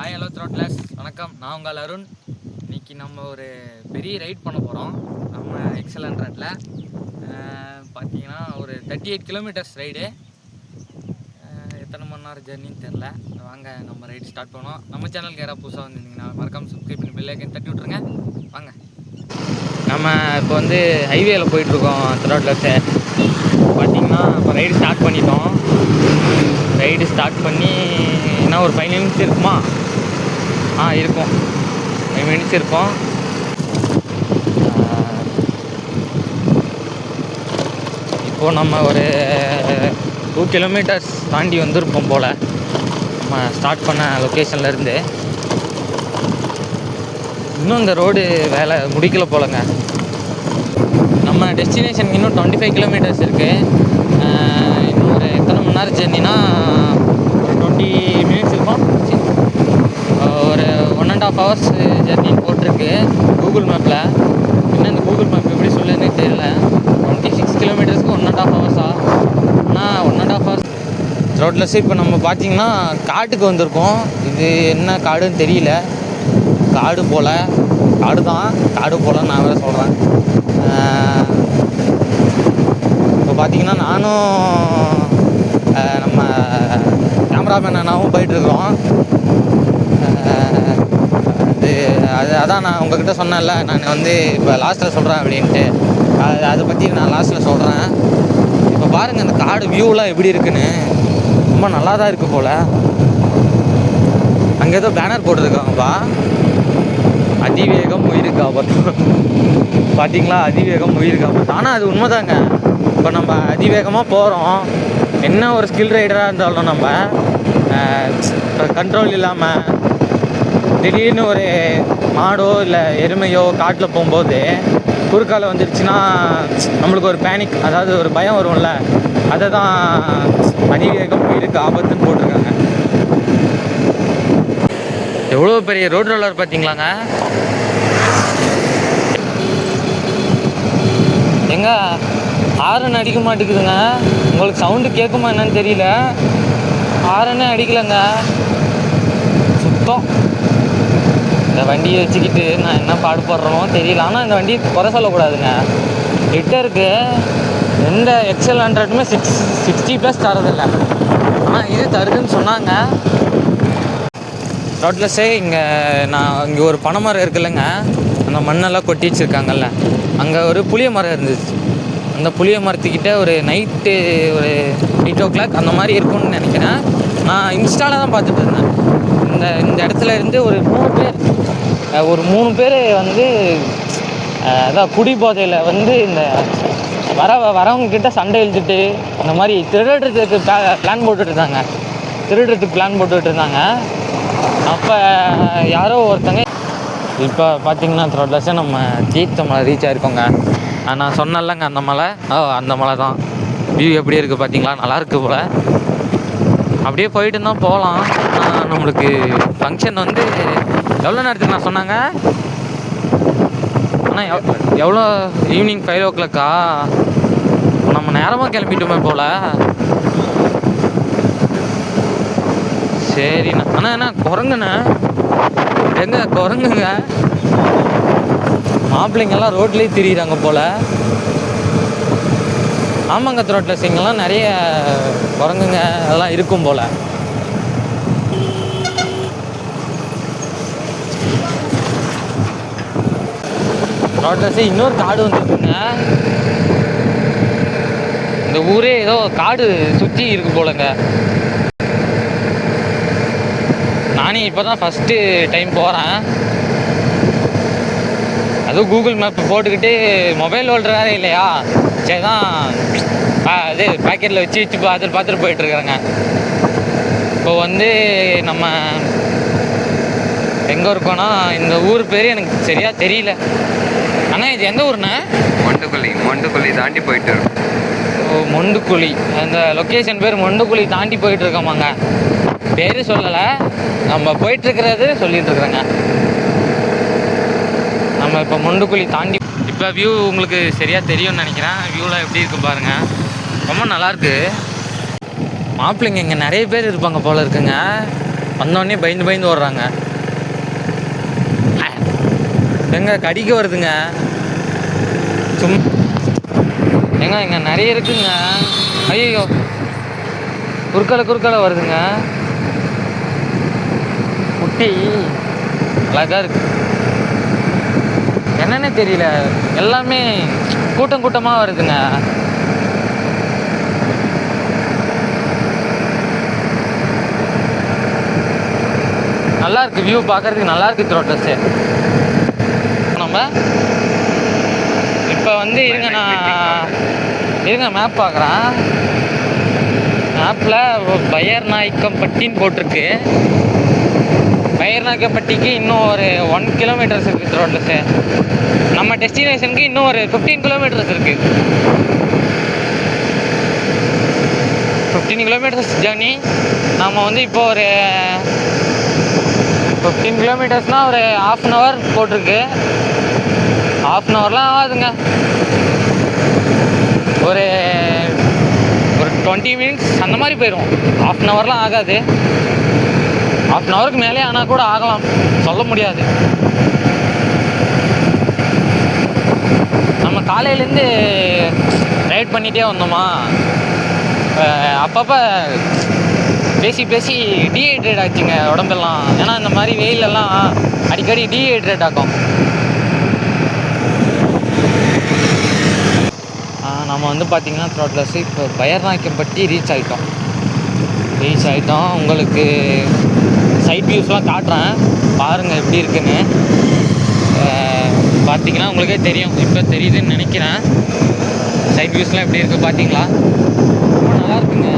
Hi hello த்ரோட்லஸ் வணக்கம். நான் உங்கள் அருண். இன்றைக்கி நம்ம ஒரு பெரிய ரைட் பண்ண போகிறோம். நம்ம XL100ல பார்த்தீங்கன்னா ஒரு 38 கிலோமீட்டர்ஸ் ரைடு. எத்தனை மணி நேரம் ஜர்னின்னு தெரில. வாங்க நம்ம ரைடு ஸ்டார்ட் பண்ணோம். நம்ம சேனலுக்கு யாராவது புதுசாக வந்துருந்தீங்கன்னா மறக்காமல் சப்ஸ்கிரைப் பண்ணி பெல் ஐக்கன் தட்டி விட்ருங்க. வாங்க. நம்ம இப்போ வந்து ஹைவேல போயிட்டுருக்கோம். த்ரோட்லஸ்ஸு பார்த்தீங்கன்னா இப்போ ரைடு ஸ்டார்ட் பண்ணிட்டோம். ரைடு ஸ்டார்ட் பண்ணி என்ன ஒரு 5 நிமிஷம் இருக்குமா? இருக்கும். 5 மினிட்ஸ் இருக்கும். இப்போது நம்ம ஒரு 2 கிலோமீட்டர்ஸ் தாண்டி வந்திருப்போம் போல் நம்ம ஸ்டார்ட் பண்ண லொக்கேஷன்லேருந்து. இன்னும் இந்த ரோடு வேலை முடிக்கல போலங்க. நம்ம டெஸ்டினேஷன் இன்னும் 25 கிலோமீட்டர்ஸ் இருக்குது. இன்னும் ஒரு எத்தனை மணி நேரம் ஜர்னினா 20 மினிட்ஸ் இருக்கும். ஒரு 1.5 hours ஜர்னின்னு போட்டிருக்கு கூகுள் மேப்பில். இன்னும் இந்த கூகுள் மேப் எப்படி சொல்லுதுன்னே தெரியல. 26 கிலோமீட்டர்ஸ்க்கு 1.5 hours. ஆனால் 1.5 hours ரோட்லஸ். இப்போ நம்ம பார்த்திங்கன்னா காட்டுக்கு வந்திருக்கோம். இது என்ன காடுன்னு தெரியல. காடு போல் காடு போல் நான் வேறு சொல்கிறேன். இப்போ பார்த்திங்கன்னா நானும் நம்ம கேமராமேன் அண்ணாவும் போயிட்டுருக்கோம். அதான் நான் உங்கள்கிட்ட சொன்னேன்ல, நான் வந்து இப்போ லாஸ்ட்டில் சொல்கிறேன் அப்படின்ட்டு. அதை பற்றி நான் லாஸ்ட்டில் சொல்கிறேன். இப்போ பாருங்கள் இந்த காடு வியூலாம் எப்படி இருக்குன்னு. ரொம்ப நல்லா தான் இருக்குது போல். அங்கே ஏதோ பேனர் போட்டுருக்காங்கப்பா, அதிவேகம் உயிருக்கு ஆபத்து. பார்த்தீங்களா, அதிவேகம் உயிருக்கு ஆபத்து. ஆனால் அது உண்மைதாங்க. இப்போ நம்ம அதிவேகமாக போகிறோம். என்ன ஒரு ஸ்கில் ரைடராக இருந்தாலும் நம்ம கண்ட்ரோல் இல்லாமல் திடீர்னு ஒரு மாடோ இல்லை எருமையோ காட்டில் போகும்போது குறுக்கால வந்துடுச்சுன்னா நம்மளுக்கு ஒரு பேனிக், அதாவது ஒரு பயம் வரும்ல. அதை தான் அதிவேகம் உயிருக்கு ஆபத்துன்னு போட்டிருக்காங்க. எவ்வளோ பெரிய ரோட் ரோலர் பார்த்தீங்களாங்க. எங்க ஹாரன் அடிக்க மாட்டேங்குதுங்க. உங்களுக்கு சவுண்டு கேட்குமா என்னன்னு தெரியல. ஹாரனே அடிக்கலைங்க சுத்தம். இந்த வண்டியை வச்சுக்கிட்டு நான் என்ன பாடுபடுறனோ தெரியல. ஆனால் இந்த வண்டி குறை சொல்லக்கூடாதுங்க. லிட்டருக்கு எந்த XL100மே 60+ தரதில்லை. ஆனால் இது தருதுன்னு சொன்னாங்க. ரோட்லஸே இங்கே ஒரு பனை மரம் இருக்குல்லங்க, அந்த மண்ணெல்லாம் கொட்டி வச்சுருக்காங்கல்ல, அங்கே ஒரு புளிய மரம் இருந்துச்சு. அந்த புளிய மரத்துக்கிட்ட ஒரு நைட்டு ஒரு 8 o'clock அந்த மாதிரி இருக்கும்னு நினைக்கிறேன். நான் இன்ஸ்டாவில் தான் பார்த்துட்டு இருந்தேன். இந்த இடத்துல இருந்து ஒரு 3 பேர் வந்து அதான் குடி போதையில் வந்து இந்த வரவங்கக்கிட்ட சண்டை இழுத்துட்டு இந்த மாதிரி திருடுறதுக்கு பிளான் போட்டுட்டு இருந்தாங்க. அப்போ யாரோ ஒருத்தங்க இப்போ பார்த்தீங்கன்னா த்ரோட்லஸே நம்ம தீர்த்தமலை ரீச் ஆகிருக்கோங்க. நான் சொன்னேன்லங்க அந்த மலை, அந்த மலை தான். வியூ எப்படி இருக்குது பார்த்தீங்களா, நல்லாயிருக்கு போல். அப்படியே போயிட்டு தான் போகலாம். நம்மளுக்கு ஃபங்க்ஷன் வந்து எவ்வளோ நேரத்துக்கு நான் சொன்னாங்க. ஆனால் எவ்வளோ ஈவினிங் 5 o'clock. நம்ம நேரமாக கிளம்பிட்டோமே போல். சரிண்ணா. ஆனால் என்ன குரங்குண்ணே, எங்க குரங்குங்க, மாப்பிள்ளைங்கெல்லாம் ரோட்லேயே திரியிறாங்க போல். ஆமாங்க த்ரோட்லஸ், இங்கெல்லாம் நிறைய குரங்குங்க அதெல்லாம் இருக்கும் போல். த்ரோட்லஸே இன்னொரு காடு வந்துருக்குங்க. இந்த ஊரே ஏதோ காடு சுற்றி இருக்கு போலங்க. நானே இப்போ தான் ஃபஸ்ட்டு டைம் போகிறேன். அதுவும் கூகுள் மேப் போட்டுக்கிட்டு மொபைல் ஹோல்டர் வேறு இல்லையா, சரி தான் அது பேக்கெட்டில் வச்சு பார்த்துட்டு போயிட்டுருக்குறேங்க. இப்போ வந்து நம்ம எங்கே இருக்கோன்னா, இந்த ஊர் பேர் எனக்கு சரியாக தெரியல. ஆனால் இது எந்த ஊர்ண்ணே? மொண்டுக்குழி தாண்டி போயிட்டு இருக்கோம். மொண்டுக்குழி, அந்த லொக்கேஷன் பேர் மொண்டுக்குழி தாண்டி போயிட்டுருக்கோமாங்க. பேர் சொல்லலை, நம்ம போயிட்டுருக்கிறது சொல்லிகிட்ருக்குறேங்க. நம்ம இப்போ மொண்டுக்குழி தாண்டி இப்போ வியூ உங்களுக்கு சரியாக தெரியும்னு நினைக்கிறேன். வியூலாம் எப்படி இருக்குது பாருங்கள், ரொம்ப நல்லாயிருக்கு. மாப்பிள்ளைங்க இங்கே நிறைய பேர் இருப்பாங்க போல் இருக்குங்க. வந்தோடனே பயந்து பயந்து ஓடுறாங்க. எங்க கடிக்க வருதுங்க சும் எங்க இங்கே நிறைய இருக்குங்க. ஐயோ குறுக்கால வருதுங்க. குட்டி அழகா இருக்கு. என்னன்னே தெரியல, எல்லாமே கூட்டமாக வருதுங்க. நல்லா இருக்கு, வியூ பார்க்கறதுக்கு நல்லா இருக்கு த்ரோட்லெஸ்ஸு. நம்ம இப்போ வந்து இருங்க மேப் பார்க்குறேன். மேப்பில் பையர்நாயக்கம்பட்டின்னு போட்டிருக்கு. பையர்நாயக்கம்பட்டிக்கு இன்னும் ஒரு 1 கிலோமீட்டர்ஸ் இருக்குது த்ரோட்லெஸ்ஸு. நம்ம டெஸ்டினேஷனுக்கு இன்னும் ஒரு 15 கிலோமீட்டர்ஸ் இருக்குது. 15 கிலோமீட்டர்ஸ் ஜேர்னி. நம்ம வந்து இப்போ ஒரு 15 கிலோமீட்டர்ஸ்னால் ஒரு 1/2 hour போட்டிருக்கு. 1/2 hourலாம் ஆகாதுங்க. ஒரு 20 minutes அந்த மாதிரி போயிடும். 1/2 hourலாம் ஆகாது. 1/2 hourக்கு மேலே ஆனால் கூட ஆகலாம், சொல்ல முடியாது. நம்ம காலையிலேருந்து ரைட் பண்ணிகிட்டே வந்தோமா, அப்பப்போ பேசி டீஹைட்ரேட் ஆச்சுங்க உடம்பெல்லாம். ஏன்னா இந்த மாதிரி வெயிலெல்லாம் அடிக்கடி டீஹைட்ரேட் ஆகும். நம்ம வந்து பார்த்திங்கன்னா த்ரோட்லெஸ் இப்போ பையர்நாயக்கம்பட்டி ரீச் ஆகிட்டோம். உங்களுக்கு சைட் வியூஸ்லாம் காட்டுறேன், பாருங்கள் எப்படி இருக்குன்னு. பார்த்திங்கன்னா உங்களுக்கே தெரியும், இப்போ தெரியுதுன்னு நினைக்கிறேன். சைட் வியூஸ்லாம் எப்படி இருக்குது பார்த்தீங்களா? ரொம்ப நல்லா இருக்குங்க.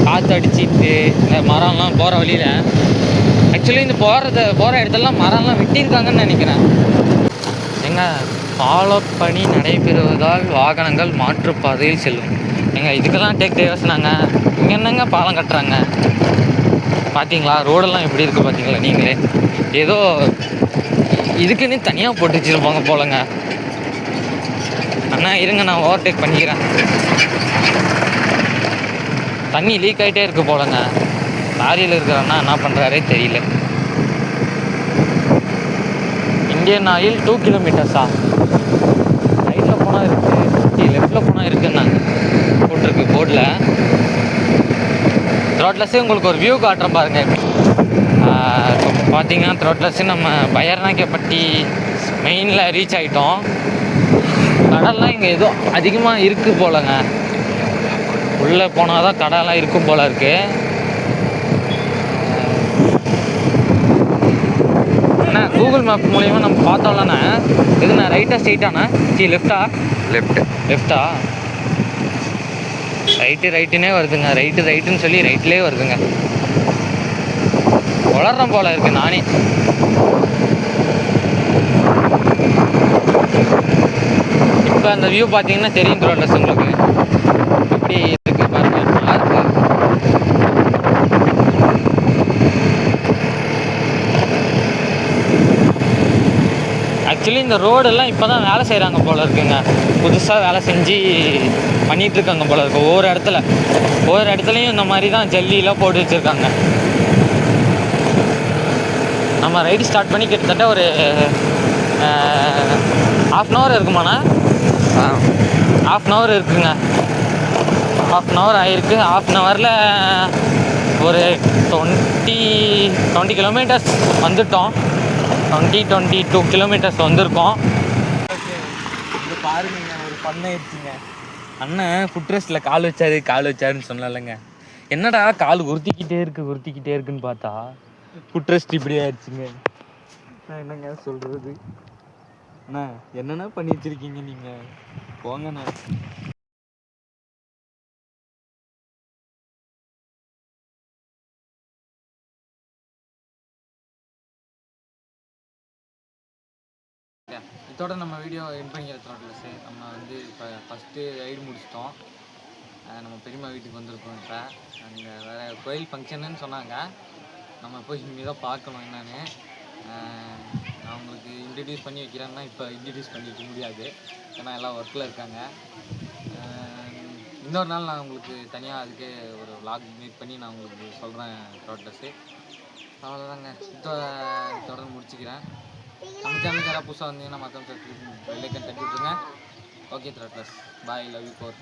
காற்று அடிச்சிட்டு இந்த மரம்லாம் போகிற வழியில். ஆக்சுவலி இந்த போகிற இடத்துலலாம் மரம்லாம் வெட்டியிருக்காங்கன்னு நினைக்கிறேன். பாலப்பணி நடைபெறுவதால் வாகனங்கள் மாற்றுப்பாதையில் செல்லும். இதுக்கெல்லாம் டேக் டைவர்ஸ்னாங்க. இங்கே என்னங்க பாலம் கட்டுறாங்க பார்த்தீங்களா? ரோடெல்லாம் எப்படி இருக்குது பார்த்தீங்களா நீங்களே? ஏதோ இதுக்குன்னு தனியாக போட்டு வச்சுருப்பாங்க போலங்க. அண்ணா இருங்க, நான் ஓவர்டேக் பண்ணிக்கிறேன். தண்ணி லீக் ஆகிட்டே இருக்குது போலங்க. லாரியில் இருக்கிறன்னா என்ன பண்ணுறாரே தெரியல. Indian oil 2 கிலோமீட்டர்ஸா? ரைட்டில் போனால் இருக்குது, லெஃப்டில் போனால் இருக்குன்னாங்க போட்டிருக்கு போர்டில். த்ரோட்லெஸ்ஸே உங்களுக்கு ஒரு வியூ காட்டுறேன் பாருங்கள். இப்போ பார்த்தீங்கன்னா த்ரோட்லெஸ்ஸு நம்ம பையர்நாயக்கம்பட்டி மெயினில் ரீச் ஆகிட்டோம். கடல்லாம் இங்கே ஏதோ அதிகமாக இருக்குது போலங்க. உள்ளே போனால் தான் கடைலாம் இருக்கும் போல் இருக்குது. அண்ணா கூகுள் மேப் மூலிமா நம்ம பார்த்தோம்லண்ணே, இதுண்ணா ரைட்டா ஸ்ட்ரெயிட்டாண்ணா? லெஃப்டா? லெஃப்டா? ரைட்டுன்னே வருதுங்க. ரைட்டுன்னு சொல்லி ரைட்லேயே வருதுங்க. வளர்றோம் போல் இருக்குது நானே. இப்போ அந்த வியூ பார்த்தீங்கன்னா தெரியும் த்ரோட்லெஸ் உங்களுக்கு எப்படி இருக்குது பாருங்க. நல்லா இருக்கு. ஆக்சுவலி இந்த ரோடெல்லாம் இப்போ தான் வேலை செய்கிறாங்க போல் இருக்குங்க. புதுசாக வேலை செஞ்சு பண்ணிகிட்ருக்காங்க போல் இருக்குது. ஒவ்வொரு இடத்துலையும் இந்த மாதிரி தான் ஜல்லிலாம் போட்டு வச்சுருக்காங்க. நம்ம ரைடு ஸ்டார்ட் பண்ணி கிட்டத்தட்ட ஒரு 1/2 hour இருக்குமாண்ணா? 1/2 hour இருக்குங்க. 1/2 hour ஆகிருக்கு. 1/2 hourல ஒரு 20 கிலோமீட்டர்ஸ் வந்துட்டோம். 22 கிலோமீட்டர்ஸ் வந்திருக்கோம். இது பாருங்க, ஒரு பண்ணாயிடுச்சுங்க. அண்ணன் ஃபுட் ரெஸ்ட்டில் கால் வச்சாருன்னு சொன்னாலங்க. என்னடா கால் உறுத்திக்கிட்டே இருக்குன்னு பார்த்தா ஃபுட் ரெஸ்ட் இப்படி ஆயிடுச்சுங்க. நான் என்னங்க சொல்கிறது? அண்ணா என்னென்ன பண்ணி வச்சுருக்கீங்க நீங்கள்? போங்கண்ணா. இதோட நம்ம வீடியோ எண்ட் பண்ணிக்கிற த்ரோட்லெஸ்ஸு. நம்ம வந்து இப்போ ஃபஸ்ட்டு ரைடு முடிச்சிட்டோம். நம்ம பெரியம்மா வீட்டுக்கு வந்திருக்கோம். இப்போ அங்கே வேறு கோயில் ஃபங்க்ஷனுன்னு சொன்னாங்க. நம்ம போய் இங்கே தான் பார்க்கணும் என்னன்னு. நான் உங்களுக்கு இன்ட்ரடியூஸ் பண்ணி வைக்கிறேன்னா இப்போ இன்ட்ரடியூஸ் பண்ணி வைக்க முடியாது, ஏன்னா எல்லாம் ஒர்க்கில் இருக்காங்க. இன்னொரு நாள் நான் உங்களுக்கு தனியாக அதுக்கே ஒரு vlog மேக் பண்ணி நான் உங்களுக்கு சொல்கிறேன் த்ரோட்லெஸ்ஸு. அவ்வளோதாங்க. தொடர்ந்து முடிச்சுக்கிறேன். நம்ம சேனலுக்கு யாராவது புதுசாக வந்தீங்கன்னா மற்றவங்க வெள்ளைக்கன் தட்டி விட்ருங்க. Okay threadless bye, love you 4.